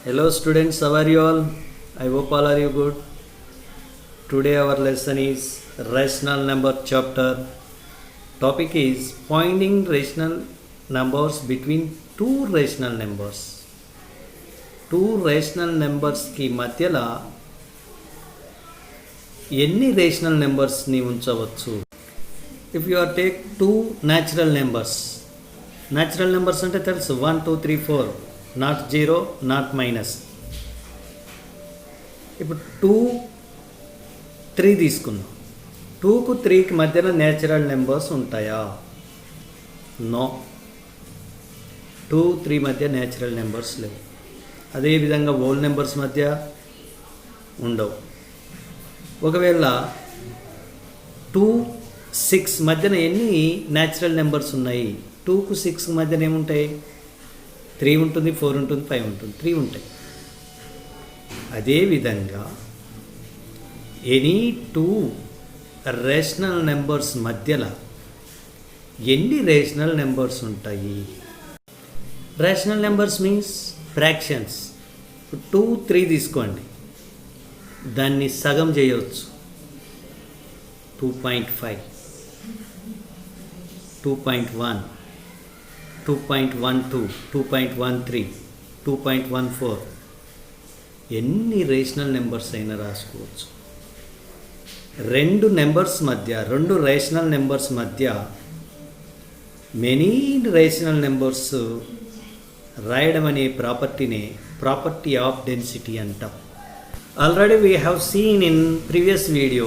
Hello students, how are you all? I hope all are you good. Today our lesson is rational number chapter. Topic is finding rational numbers between two rational numbers. Two rational numbers की మధ్యలో ఎన్ని rational నెంబర్స్ని ఉంచవచ్చు? If you are take two natural numbers అంటే తెలుసు 1 2 3 4, not zero not minus. ఇప్పుడు 2 3 తీసుకుందాం. 2కు 3కి మధ్యలో న్యాచురల్ నెంబర్స్ ఉంటాయా? నో. 2 3 మధ్య న్యాచురల్ నెంబర్స్ లేవు. అదేవిధంగా హోల్ నెంబర్స్ మధ్య ఉండవు. ఒకవేళ 2 6 మధ్యన ఎన్ని న్యాచురల్ నెంబర్స్ ఉన్నాయి? 2కు 6 మధ్యన ఏముంటాయి? 3 ఉంటుంది, 4 ఉంటుంది, 5 ఉంటుంది, 3 ఉంటాయి. అదేవిధంగా ఎనీ 2 రేషనల్ నెంబర్స్ మధ్యలో ఎన్ని రేషనల్ నెంబర్స్ ఉంటాయి? Rational numbers means fractions. 2 3 తీసుకోండి, దాన్ని సగం చేయవచ్చు. 2.5, 2.1, 2.12, 2.13, 2.14 ఎన్ని రేషనల్ నెంబర్స్ అయినా రాసుకోవచ్చు. రెండు రేషనల్ నెంబర్స్ మధ్య మెనీ రేషనల్ నెంబర్స్ రాయడం అనే ప్రాపర్టీ ఆఫ్ డెన్సిటీ అంటాం. Already we have seen in previous video,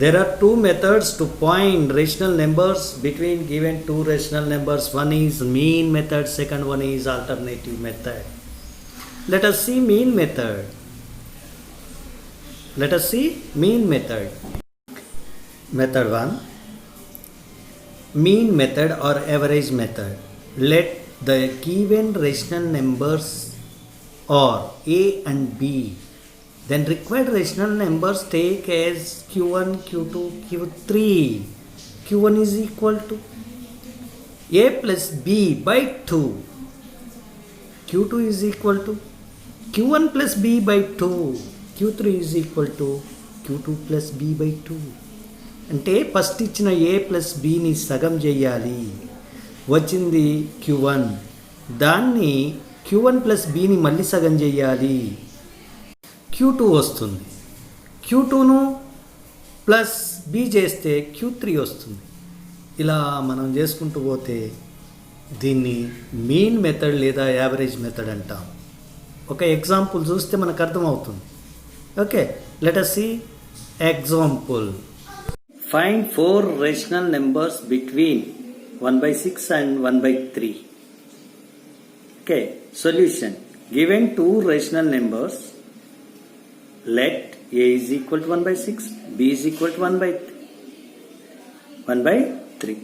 there are two methods to find rational numbers between given two rational numbers. One is mean method, second one is alternative method. Let us see mean method. Method 1, mean method or average method. Let the given rational numbers are a and b, then required rational numbers take as q1, q2, q3. q1 is equal to a plus b by 2. q2 is equal to q1 plus b by 2. q3 is equal to q2 plus b by 2. అంటే first ఇచ్చిన a plus bని సగం చేయాలి, వచ్చింది q1. దాన్ని q1 plus bని మళ్ళీ సగం చేయాలి, q2 వస్తుంది. q2ను ప్లస్ b చేస్తే q3 వస్తుంది. ఇలా మనం చేసుకుంటూ పోతే దీన్ని మీన్ మెథడ్ లేదా యావరేజ్ మెథడ్ అంటాం. ఒక ఎగ్జాంపుల్ చూస్తే మనకు అర్థమవుతుంది. Okay, let us see example. Find 4 rational numbers between 1/6 and 1/3. Okay, solution. Given 2 rational numbers, let a is equal to 1/6, b is equal to 1/3.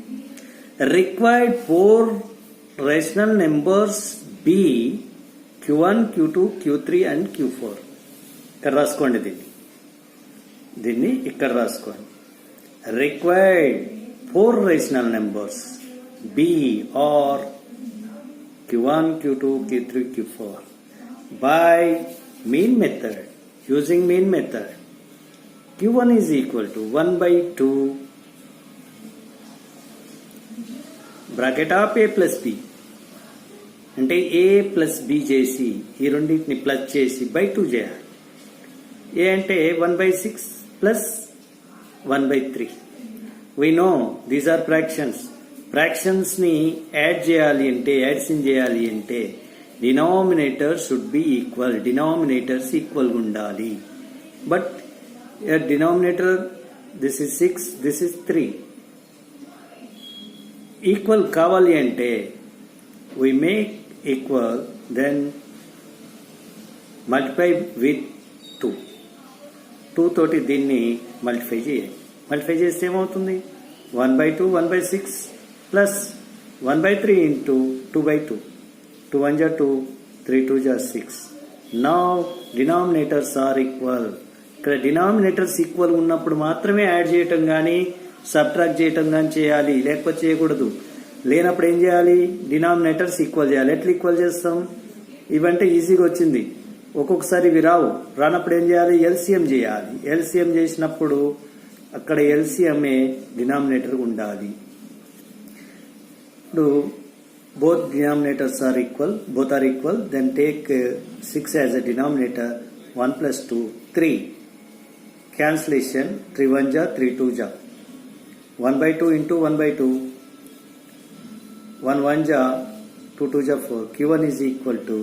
Required 4 rational numbers b, q1, q2, q3 and q4. ఇక్కడ రాసుకోండి, దీన్ని ఇక్కడ రాసుకోండి. Required 4 rational numbers b or q1, q2, q3, q4 by mean method. Using mean method, q1 is equal to 1/2 bracket of a plus b. అంటే a plus b చేసి ఈ రెండింటిని plus చేసి బై 2 చేయాలి. a అంటే 1/6 plus 1/3. We know these are fractions. Fractions ని add చేయాలి అంటే, యాడ్సిన్ చేయాలి అంటే denominator should be equal. Denominators equal ఉండాలి. But denominator, this is 6, this is 3. Equal కావాలి అంటే we make equal, then multiply with 2. 2 తోటి దీన్ని మల్టిఫై చేయాలి. మల్టిఫై చేస్తే ఏమవుతుంది? 1/2 1/6 ప్లస్ 1/3 ఇంటూ 2/2. 2 1 जा 2, 3 2 जा 6. Now denominators are equal. ఇక్కడ డినామినేటర్స్ ఈక్వల్ ఉన్నప్పుడు మాత్రమే యాడ్ చేయటం కానీ సబ్ట్రాక్ట్ చేయటం కానీ చేయాలి, లేకపోతే చేయకూడదు. లేనప్పుడు ఏం చేయాలి? డినామినేటర్స్ ఈక్వల్ చేయాలి. ఎట్లా ఈక్వల్ చేస్తాం? ఇవంటే ఈజీగా వచ్చింది. ఒక్కొక్కసారి ఇవి రావు. రానప్పుడు ఏం చేయాలి? ఎల్సిఎం చేయాలి. ఎల్సిఎం చేసినప్పుడు అక్కడ ఎల్సిఎంఏ డినామినేటర్ ఉండాలి. ఇప్పుడు both denominators are equal, both are equal, then take 6 as a denominator, 1 plus 2, 3. Cancellation, 3 1 ja, 3 2 ja. 1 by 2 into 1 by 2, 1 1 ja, 2 2 ja 4. Q1 is equal to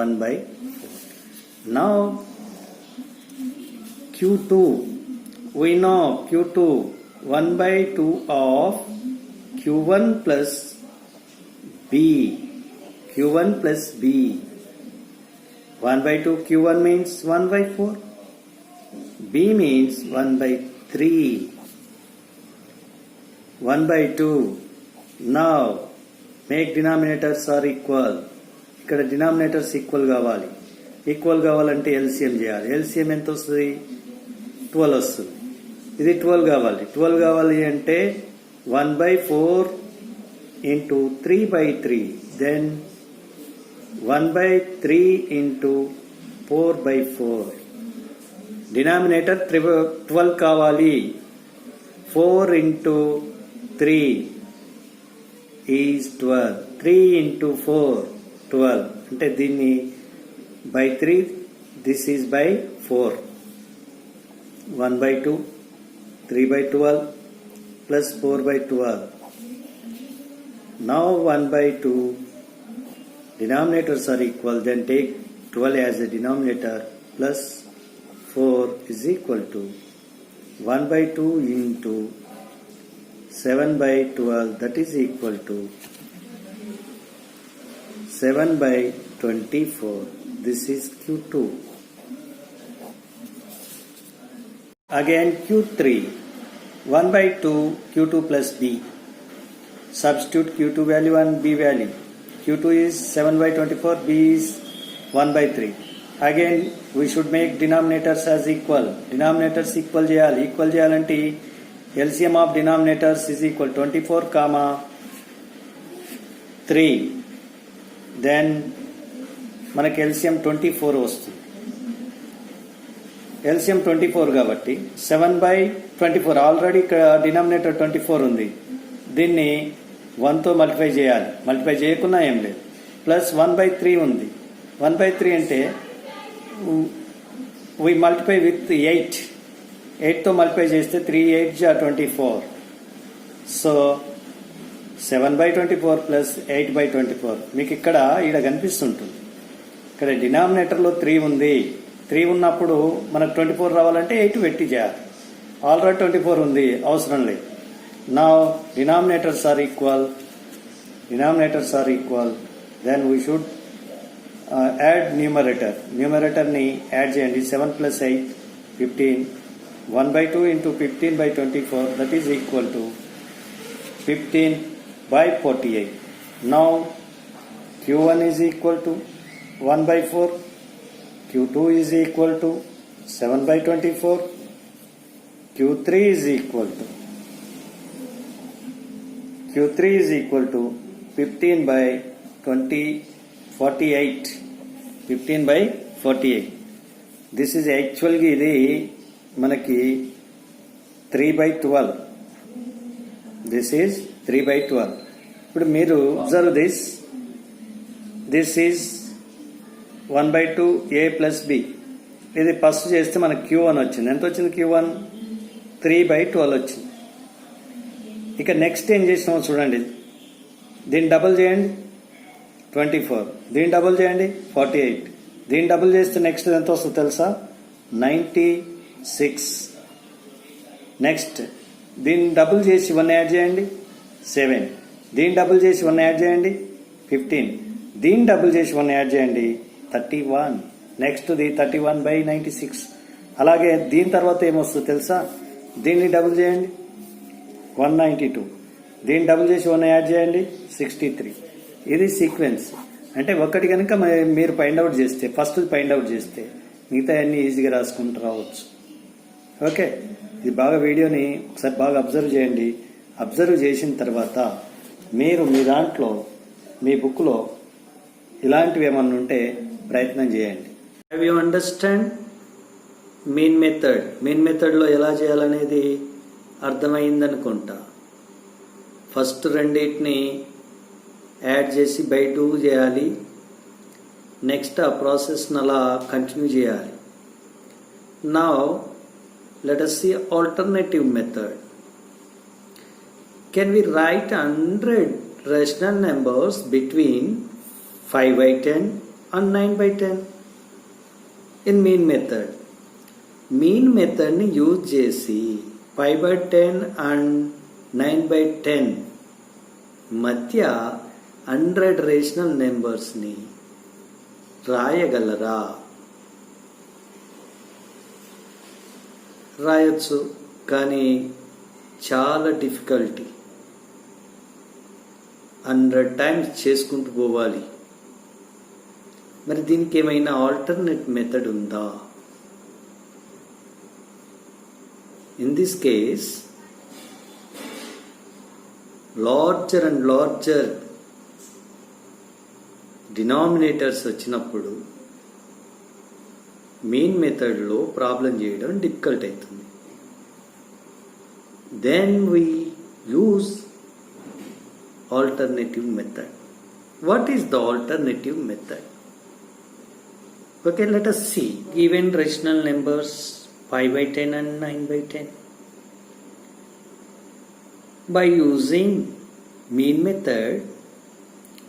1 by 4. Now Q2, we know Q2, 1 by 2 of Q1 plus B, Q1 plus B. 1 by 2 Q1 means 1 by 4. B means 1 by 3. 1 by 2. Now make denominators are equal. ఇక్కడ denominators equal కావాలి. Equal కావాలంటే LCM చేయాలి. LCM ఎంత వస్తుంది? 12 వస్తుంది. ఇది 12 కావాలి. 12 కావాలి అంటే 1 by 4 into 3 by 3, then 1 by 3 into 4 by 4. Denominator 12 కావాలి. 4 into 3 is 12. 3 into 4 12. అంటే దీన్ని by 3, this is by 4. 1 by 2, 3 by 12 plus 4 by 12. Now 1 by 2 denominators are equal, then take 12 as a denominator plus 4 is equal to 1 by 2 into 7 by 12, that is equal to 7 by 24. This is Q2. Again Q3, 1 by 2 Q2 plus B. Substitute Q2 value and B value. Q2 is 7 by 24, B is 1 by 3. Again we should make denominators as equal. Denominators equal చేయాలి. Equal చేయాలంటే LCM of denominators is equal 24 comma 3. Then మనకి LCM 24 వస్తుంది. LCM 24 కాబట్టి 7 by 24 already ఇక్కడ denominator 24 ఉంది. దీన్ని 1తో multiply చేయాలి. Multiply చేయకున్నా ఏం లేదు. ప్లస్ 1 by 3 ఉంది. 1 by 3 అంటే we multiply with 8. 8తో మల్టిప్లై చేస్తే 3 8 ja 24. So 7 by 24 plus 8 by 24. మీకు ఇక్కడ కనిపిస్తుంటుంది. ఇక్కడ డినామినేటర్లో 3 ఉంది. 3 ఉన్నప్పుడు మనకు 24 రావాలంటే 8 పెట్టి చేయాలి. ఆల్రెడీ 24 ఉంది, అవసరం లేదు. Now denominators are equal. Then we should add numerator. Numerator ni add చేయండి. 7 plus 8 15. 1 by 2 into 15 by 24, that is equal to 15 by 48. Now Q1 is equal to 1 by 4. Q2 is equal to 7 by 24. Q3 is equal to 15 by 48. 15 by 48. This is actually ఇది మనకి 3 by 12. This is 3 by 12. ఇప్పుడు మీరు observe this. This is 1 by 2 A plus B. ఇది first చేస్తే మనకి Q1 వచ్చింది. ఎంత వచ్చింది Q1? 3 by 12 వచ్చింది. ఇక నెక్స్ట్ ఏం చేసినామో చూడండి. దీన్ని డబుల్ చేయండి 24. దీన్ని డబుల్ చేయండి 48. దీన్ని డబుల్ చేస్తే నెక్స్ట్ ఎంత వస్తుందో తెలుసా? 96. నెక్స్ట్ దీన్ని డబుల్ చేసి 1 యాడ్ చేయండి 7. దీన్ని డబుల్ చేసి 1 యాడ్ చేయండి 15. దీన్ని డబుల్ చేసి 1 యాడ్ చేయండి 31. Next the 31 by 96. అలాగే దీని తర్వాత ఏమొస్తుందో తెలుసా? దీన్ని డబుల్ చేయండి 192. దీన్ని డబుల్ చేసి 1 యాడ్ చేయండి 63. ఇది సీక్వెన్స్. అంటే ఒకటి కనుక మీరు ఫైండ్ అవుట్ చేస్తే, ఫస్ట్ ఫైండ్ అవుట్ చేస్తే మిగతా అన్ని ఈజీగా రాసుకుంటూ రావచ్చు. ఓకే, ఇది బాగా వీడియోని ఒకసారి బాగా అబ్జర్వ్ చేయండి. అబ్జర్వ్ చేసిన తర్వాత మీరు మీ దాంట్లో మీ బుక్లో ఇలాంటివి ఏమన్నా ఉంటే ప్రయత్నం చేయండి. Have you understand main method? Main మెథడ్లో ఎలా చేయాలనేది అర్థమైందనుకుంటా. ఫస్ట్ రెండింటిని యాడ్ చేసి బై 2 చేయాలి. నెక్స్ట్ ఆ ప్రాసెస్ని అలా కంటిన్యూ చేయాలి. Now let us see alternative method. Can we write 100 rational numbers between 5/10 and 9/10 in mean method? Mean method ni use చేసి 5/10 and 9/10 మధ్య 100 రేషనల్ నెంబర్స్ ని రాయగలరా? రాయొచ్చు, కానీ చాలా డిఫికల్టీ. 100 టైమ్స్ చేసుకుంటూ పోవాలి. మరి దీనికి ఏమైనా ఆల్టర్నేట్ మెథడ్ ఉందా? In this case larger and larger denominators వచ్చినప్పుడు మెయిన్ మెథడ్లో ప్రాబ్లం చేయడం డిఫికల్ట్ అవుతుంది. Then we use alternative method. What is the alternative method? Okay, let us see. Given rational numbers 5/10 and 9/10. By using mean method,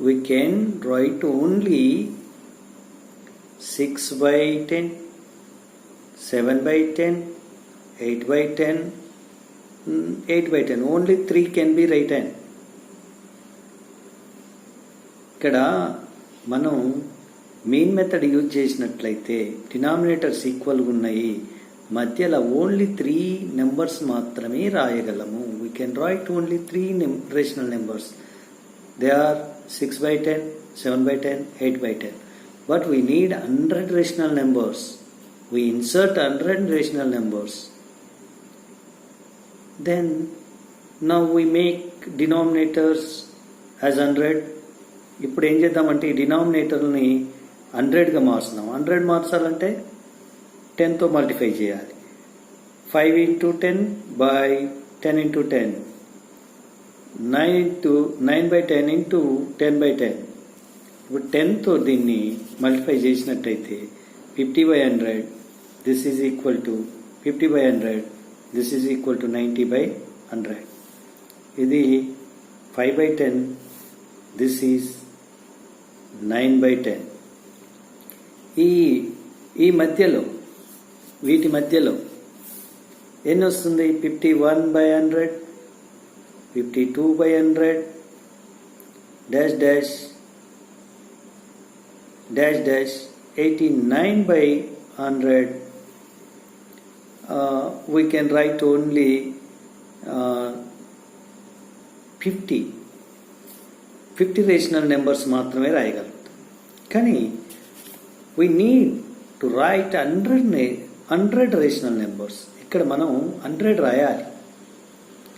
we can write only 6/10, 7/10, 8/10, 8/10. Only 3 can be written. ఇక్కడ మనం main method use చేసినట్లయితే denominators ఈక్వల్గా ఉన్నాయి, మధ్యలో only 3 numbers మాత్రమే రాయగలము. We can write only 3 rational numbers. They are 6/10, 7/10, 8/10. But we need 100 rational numbers. We insert 100 rational numbers. Then now we make denominators as 100. ఇప్పుడు ఏం చేద్దామంటే ఈ డినామినేటర్ని 100గా మార్చుదాం. 100 మార్చాలంటే 10తో మల్టిఫై చేయాలి. 5 into 10 by 10 into 10, 9/10 into 10/10. ఇప్పుడు 10తో దీన్ని మల్టిఫై చేసినట్టయితే 50/100, this is equal to 50/100, this is equal to 90/100. ఇది 5/10, దిస్ ఈజ్ 9/10. ఈ మధ్యలో వీటి మధ్యలో ఎన్ని వస్తుంది? 51/100, 52/100, dash dash dash dash 89/100. We can write only 50 rational numbers మాత్రమే రాయగలుగుతాం. కానీ we need to write 100 rational numbers. ఇక్కడ మనం 100 రాయాలి,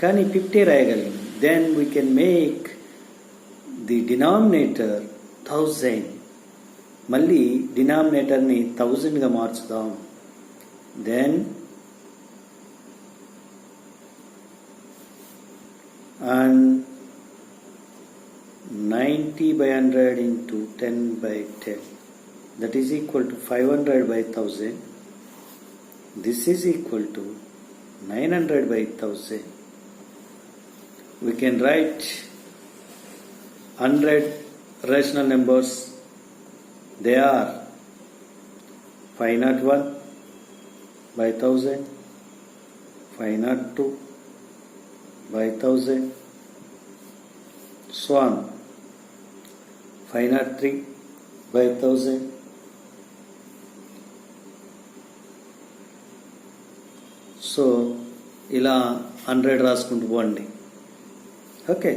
కానీ 50 రాయగలిగాం. Then we can make the denominator 1000. మళ్ళీ డినామినేటర్ని 1000గా మార్చుదాం. Then and 90/100 into 10/10, that is equal to 500/1000. This is equal to 900/1000. We can write 100 rational numbers. They are 501/1000, 502/1000, so on. 503/1000. So ఇలా 100 రాసుకుంటూ పోండి. Okay.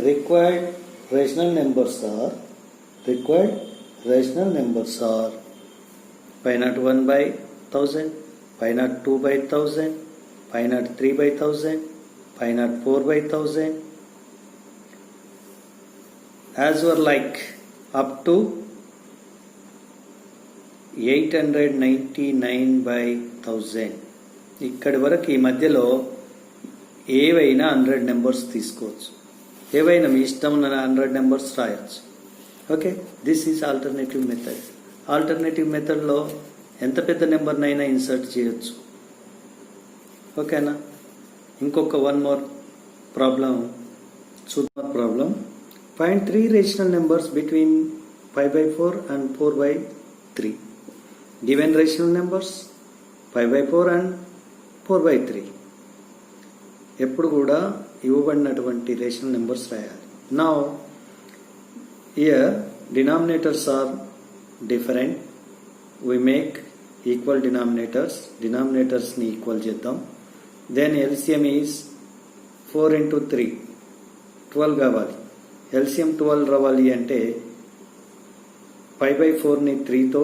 Required rational numbers are 501/1000, 502/1000, 503/1000, 504/1000. as were like up to 899/1000. ఇక్కడి వరకు ఈ మధ్యలో ఏవైనా 100 numbers తీసుకోవచ్చు, ఏవైనా మీ ఇష్టం ఉన్న 100 నెంబర్స్ రాయొచ్చు. Okay, this is alternative method. Alternative మెథడ్లో ఎంత పెద్ద నెంబర్నైనా ఇన్సర్ట్ చేయొచ్చు. ఓకేనా? ఇంకొక వన్ మోర్ ప్రాబ్లం చూద్దాం. Problem find 3 rational numbers between 5/4 and 4/3. Given rational numbers 5/4 and 4/3. ఎప్పుడు కూడా ఇవ్వబడినటువంటి రేషనల్ నెంబర్స్ రాయాలి. Now here denominators are different. we make equal denominators ని ఈక్వల్ చేద్దాం. then LCM is 4 into 3 12 కావాలి. LCM 12 రావాలి అంటే 5/4 ని 3తో,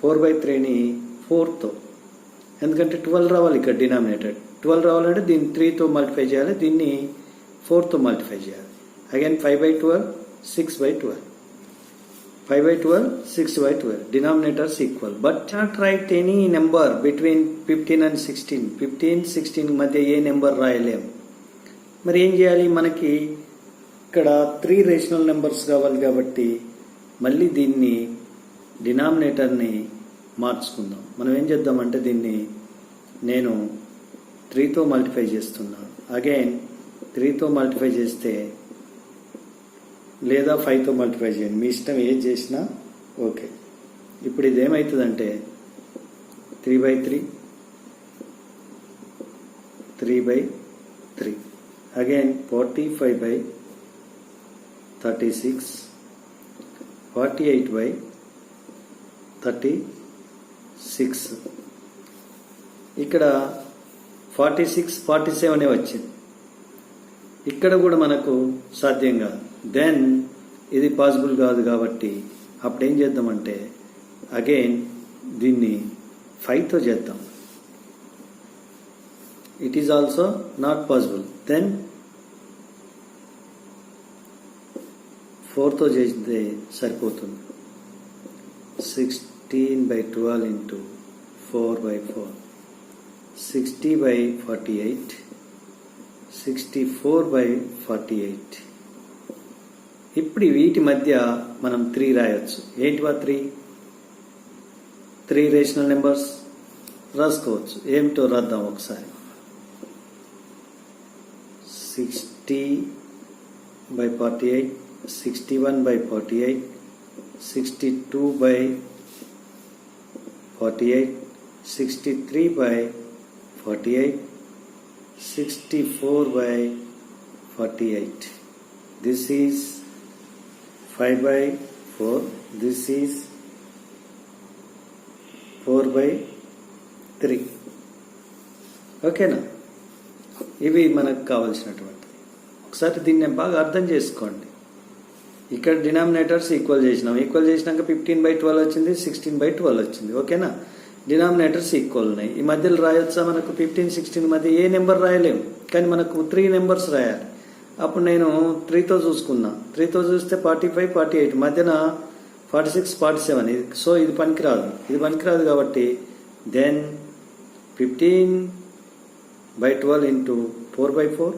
4/3 ని 4తో, ఎందుకంటే 12 రావాలి. ఇక్కడ డినామినేటర్ 12 రావాలంటే దీన్ని 3తో మల్టిఫై చేయాలి, దీన్ని 4తో మల్టిఫై చేయాలి. Again 5/12 6/12, 5/12 6/12, denominators equal, but not write any number between 15 and 16. 15, 16 మధ్య ఏ నెంబర్ రాయలేం. మరి ఏం చేయాలి? మనకి ఇక్కడ 3 రేషనల్ నెంబర్స్ కావాలి కాబట్టి మళ్ళీ దీన్ని డినామినేటర్ని మార్చుకుందాం. మనం ఏం చేద్దామంటే దీన్ని నేను 3తో మల్టిఫై చేస్తున్నాను. అగైన్ 3తో మల్టిఫై చేస్తే, లేదా 5తో మల్టిఫై చేయండి, మీ ఇష్టం ఏది చేసినా ఓకే. ఇప్పుడు ఇది ఏమవుతుందంటే 3/3, 3/3, అగైన్ 45/36, 48/36. ఇక్కడ 46, 47 వచ్చింది. ఇక్కడ కూడా మనకు సాధ్యం కాదు. దెన్ ఇది పాసిబుల్ కాదు కాబట్టి అప్పుడు ఏం చేద్దామంటే అగైన్ దీన్ని 5తో చేద్దాం. It is also not possible. Then 4తో చేస్తే సరిపోతుంది. 16/12 into 4/4, 60/48, 64/48. ఇప్పుడు వీటి మధ్య మనం 3 రాయొచ్చు. ఏంటివా 3 రేషనల్ నెంబర్స్ రాసుకోవచ్చు. ఏమిటో రాద్దాం ఒకసారి. 60/48, 61/48, 62/48, 63/48, 64/48. This is 5/4. This is 4/3. ఓకేనా? ఇవి మనకు కావాల్సినటువంటిది. ఒకసారి దీన్ని బాగా అర్థం చేసుకోండి. ఇక్కడ డినామినేటర్స్ ఈక్వల్ చేసినాం. ఈక్వల్ చేసినాక 15/12 వచ్చింది, 16/12 వచ్చింది. ఓకేనా? డినామినేటర్స్ ఈక్వల్ ఉన్నాయి. ఈ మధ్యలో రాయొచ్చా? మనకు 15, 16 మధ్య ఏ నెంబర్ రాయలేము, కానీ మనకు 3 నెంబర్స్ రాయాలి. అప్పుడు నేను 3తో చూసుకున్నా. 3తో చూస్తే 45, 48 మధ్యన 46, 47. సో ఇది పనికిరాదు కాబట్టి దెన్ 15/12 into 4/4,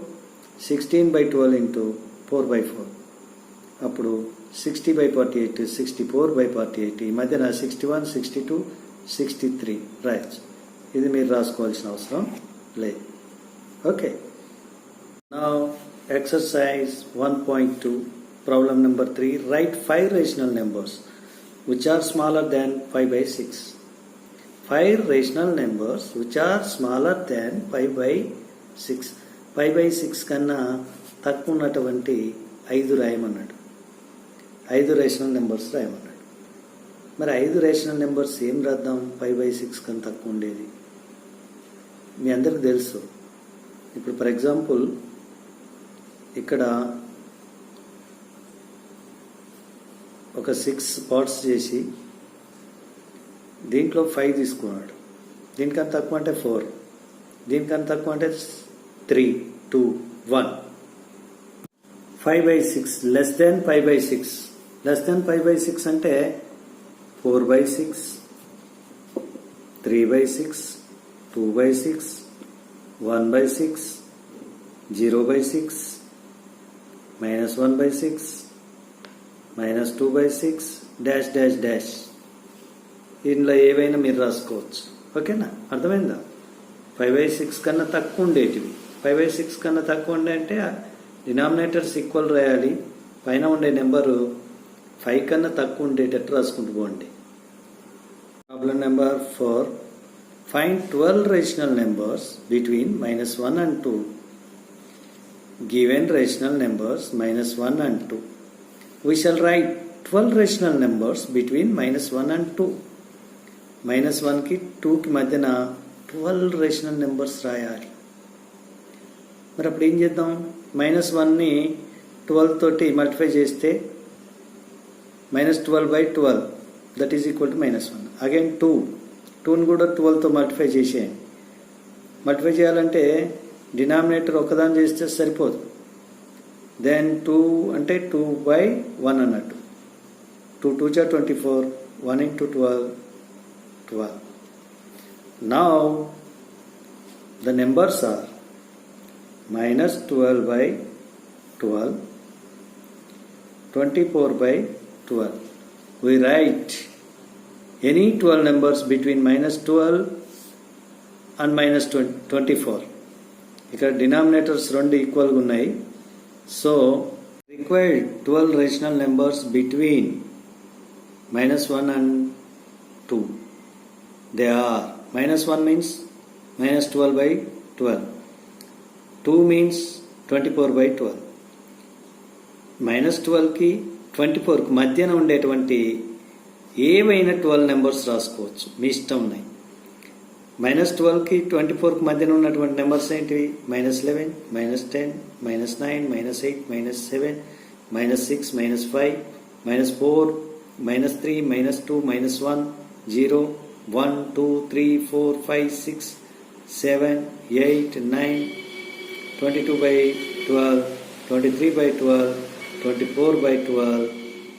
16/12 into 4/4. అప్పుడు 60/48, 64/48. ఈ మధ్యన 61, 62, 63 రాయొచ్చు. ఇది మీరు రాసుకోవాల్సిన అవసరం లేదు. Okay, now exercise 1.2, problem number 3. Write 5 rational numbers which are smaller than 5/6. 5 rational numbers which are smaller than 5/6. 5/6 కన్నా తక్కువ ఉన్నటువంటి 5 రాయమన్నాడు. 5 రేషనల్ నెంబర్స్ రాయమన్నాడు. మరి 5 రేషనల్ నెంబర్స్ ఏం రాద్దాం? 5/6 కన్నా తక్కువ ఉండేది మీ అందరికి తెలుసు. ఇప్పుడు ఫర్ ఎగ్జాంపుల్ ఇక్కడ ఒక 6 పార్ట్స్ చేసి దీంట్లో 5 తీసుకున్నాడు. దీనికన్నా తక్కువ అంటే 4, దీనికన్నా తక్కువ అంటే 3, 2, 1. 5/6 less than 5/6. Less than 5/6 అంటే 4/6, 3/6, 2/6, 1/6, 0/6, -1/6, -2/6, డాష్ డాష్ డాష్. ఇందులో ఏవైనా మీరు రాసుకోవచ్చు. ఓకేనా, అర్థమైందా? 5/6 కన్నా తక్కువ ఉండేటివి. 5/6 కన్నా తక్కువ ఉండే అంటే డినామినేటర్స్ ఈక్వల్ రాయాలి. పైన ఉండే నెంబరు 5 కన్నా తక్కువ ఉండేటట్టు రాసుకుంటూ పోండి. Problem number 4. Find 12 rational numbers between -1 and 2. Given rational numbers -1 and 2. We shall write 12 rational numbers between -1 and 2. -1 కి 2 కి మధ్యన 12 రేషనల్ నెంబర్స్ రాయాలి. మరి అప్పుడు ఏం చేద్దాం? -1ని 12 తోటి మల్టిఫై చేస్తే -12/12 that is equal to -1. Again 2ని కూడా 12తో మల్టిఫై చేసేయండి. మల్టిఫై చేయాలంటే డినామినేటర్ ఒకదాని చేస్తే సరిపోదు. దెన్ 2 అంటే 2/1 అన్నట్టు. 2 2 జా 24, 1 into 12, 12. Now the numbers are -12/12, 24/12. We write any 12 numbers between -12 and -24. ఇక్కడ డినామినేటర్స్ రెండు ఈక్వల్గా ఉన్నాయి. So required 12 rational numbers between -1 and 2. They are -1 means -12/12. 2 means 24/12. -12కి 24కి మధ్యన ఉండేటువంటి ఏవైనా 12 నెంబర్స్ రాసుకోవచ్చు, మీ ఇష్టం ఉన్నాయి. -12కి 24కి మధ్యన ఉన్నటువంటి నెంబర్స్ ఏంటివి? -11, -10, -9, -8, -7, -6, -5, -4, -3, -2, -1, 0, 1, 2, 3, 4, 5, 6, 7, 8, 9, 22/12, 23/12, 24/12.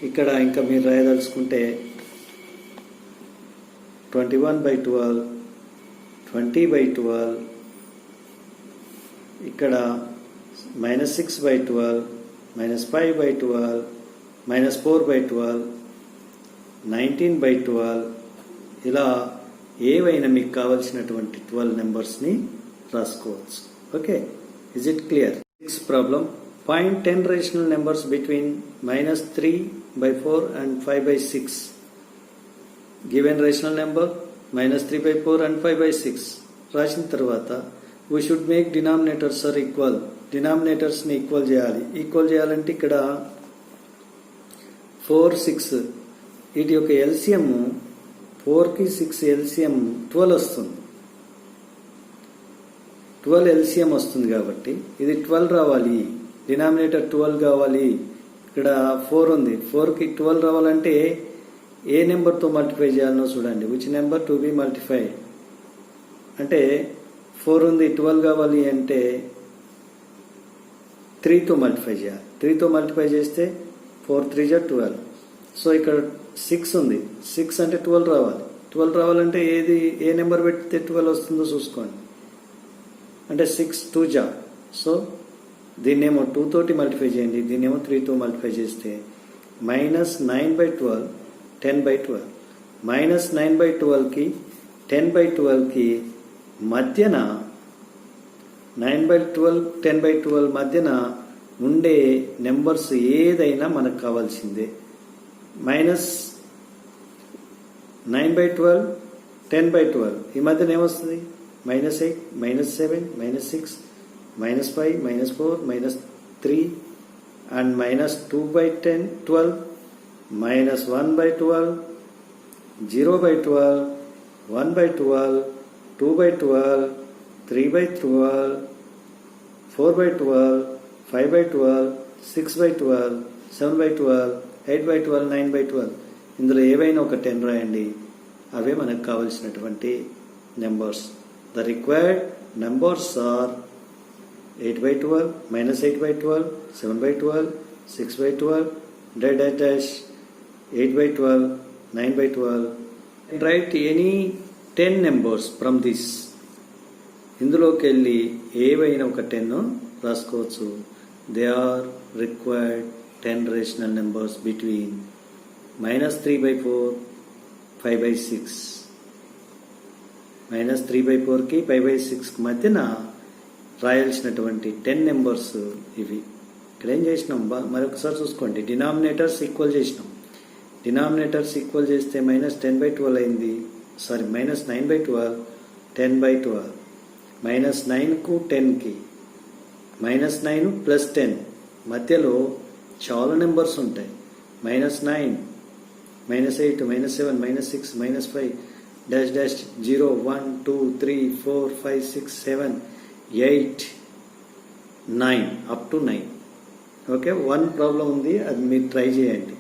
ఇక్కడ ఇంకా మీరు రాయదలుచుకుంటే 21/12, 20/12, ఇక్కడ -6/12, -5/12, -4/12, 19/12. ఇలా ఏవైనా మీకు కావలసినటువంటి 12 నెంబర్స్ని రాసుకోవచ్చు. Okay, is it clear? Next problem. Find 10 rational numbers between -3/4 and 5/6. Given rational number -3/4 and 5/6. రాసిన తర్వాత we should make denominators are equal. Denominators ని ఈక్వల్ చేయాలి. ఈక్వల్ చేయాలంటే ఇక్కడ 4, 6 వీటి యొక్క ఎల్సిఎం 4కి 6 ఎల్సిఎం 12 వస్తుంది. 12 ఎల్సిఎం వస్తుంది కాబట్టి ఇది 12 రావాలి. డినామినేటర్ 12 కావాలి. ఇక్కడ 4 ఉంది. 4కి 12 రావాలంటే ఏ నెంబర్తో మల్టిప్లై చేయాలనో చూడండి. విచ్ నెంబర్ టు బి మల్టిఫైడ్ అంటే 4 ఉంది, 12 కావాలి అంటే 3తో మల్టిప్లై చేయాలి. 3తో మల్టిప్లై చేస్తే 4 3 జా 12. సో ఇక్కడ 6 ఉంది. 6 అంటే 12 రావాలి. 12 రావాలంటే ఏ నెంబర్ పెడితే 12 వస్తుందో చూసుకోండి. అంటే 6 2 జా. సో దీన్నేమో 2 తోటి మల్టిప్లై చేయండి, దీన్నేమో 3తో మల్టిప్లై చేస్తే -9/12, 10/12. -9/12కి 10/12కి మధ్యన 9/12, 10/12 మధ్యన ఉండే నెంబర్స్ ఏదైనా మనకు కావాల్సిందే. -9/12, 10/12 ఈ మధ్యన ఏమొస్తుంది? -8, -7, -6, -5, -4, -3 and -2/12, -1/12, 0/12, 1/12, 2/12, 3/12, 4/12, 5/12, 6/12, 7/12, 8/12, 9/12. ఇందులో ఏవైనా ఒక 10 రాయండి. అవే మనకు కావలసినటువంటి numbers. The required numbers are 8 by 12, minus 8 by 12, 7 by 12, 6 by 12, dash dash 8 by 12, 9 by 12. Write any 10 numbers from this. ఇందులోకి వెళ్ళి ఏవైనా ఒక 10 రాసుకోవచ్చు. They are required 10 rational numbers between -3 by 4, 5 by 6. -3 by 4కి 5 by 6కి మధ్యన రాయాల్సినటువంటి 10 నెంబర్స్ ఇవి. ఇక్కడ ఏం చేసినాం మరొకసారి చూసుకోండి. డినామినేటర్స్ ఈక్వల్ చేసినాం. డినామినేటర్స్ ఈక్వల్ చేస్తే -10 by 12 అయింది. Sorry -9 by 12, 10 by 12. -9కు 10కి -9 ప్లస్ 10 మధ్యలో చాలా నెంబర్స్ ఉంటాయి. -9, -8, -7, -6, -5, dash dash 0, 1, 2, 3, 4, 5, 6, 7, 8, 9 up to 9. Okay, 1 problem ఉంది, అది మీరు ట్రై చేయండి.